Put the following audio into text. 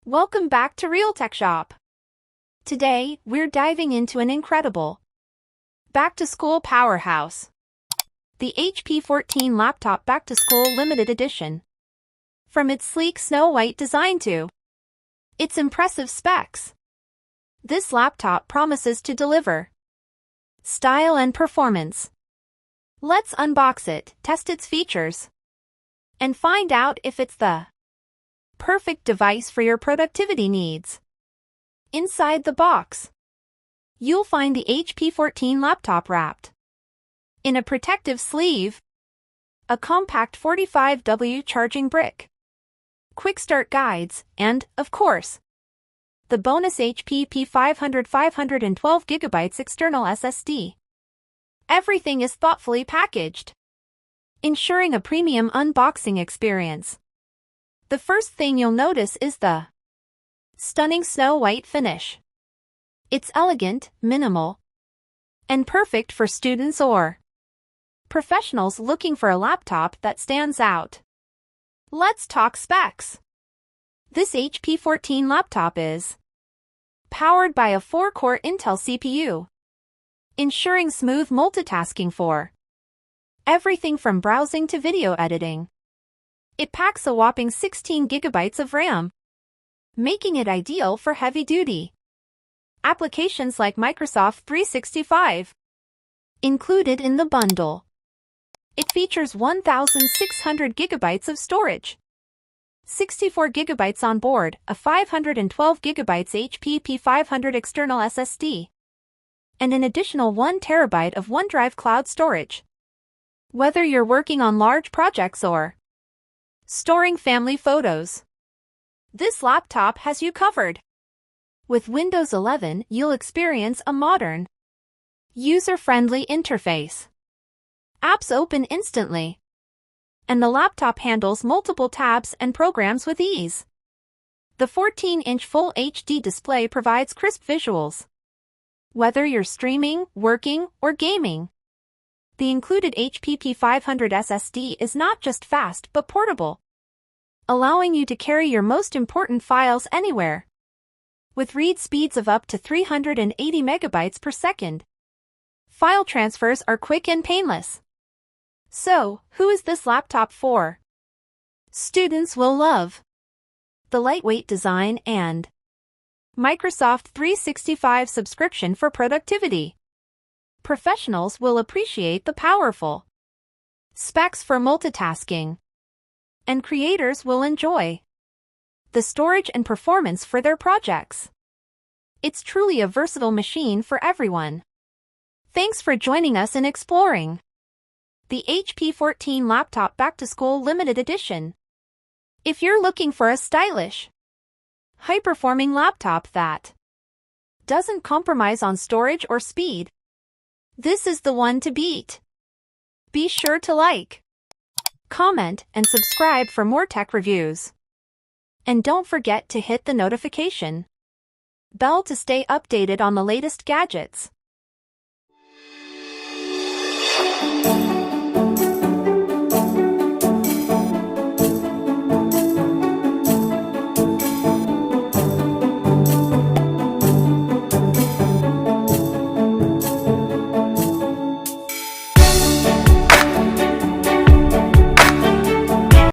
Welcome back to Realtecshop. Today, we're diving into an incredible back-to-school powerhouse. The HP 14 Laptop Back-to-School Limited Edition. From its sleek snow white design to its impressive specs, this laptop promises to deliver style and performance. Let's unbox it, test its features, and find out if it's the perfect device for your productivity needs. Inside the box, you'll find the HP 14 laptop wrapped in a protective sleeve, a compact 45W charging brick, quick start guides, and, of course, the bonus HP P500 512GB external SSD. Everything is thoughtfully packaged, ensuring a premium unboxing experience. The first thing you'll notice is the stunning snow white finish. It's elegant, minimal, and perfect for students or professionals looking for a laptop that stands out. Let's talk specs. This HP 14 laptop is powered by a 4-core Intel CPU, ensuring smooth multitasking for everything from browsing to video editing. It packs a whopping 16 gigabytes of RAM, making it ideal for heavy-duty applications like Microsoft 365. Included in the bundle, it features 1,600 gigabytes of storage, 64 gigabytes on board, a 512 gigabytes HP P500 External SSD, and an additional 1 terabyte of OneDrive cloud storage. Whether you're working on large projects or storing family photos, this laptop has you covered. With Windows 11, you'll experience a modern, user-friendly interface. Apps open instantly, and the laptop handles multiple tabs and programs with ease. The 14-inch Full HD display provides crisp visuals, whether you're streaming, working, or gaming. The included HP P500 SSD is not just fast but portable, allowing you to carry your most important files anywhere. With read speeds of up to 380 megabytes per second, file transfers are quick and painless. So, who is this laptop for? Students will love the lightweight design and Microsoft 365 subscription for productivity. Professionals will appreciate the powerful specs for multitasking, and creators will enjoy the storage and performance for their projects. It's truly a versatile machine for everyone. Thanks for joining us in exploring the HP 14 Laptop Back-to-School Limited Edition. If you're looking for a stylish, high-performing laptop that doesn't compromise on storage or speed, this is the one to beat. Be sure to like, comment, and subscribe for more tech reviews. And don't forget to hit the notification bell to stay updated on the latest gadgets.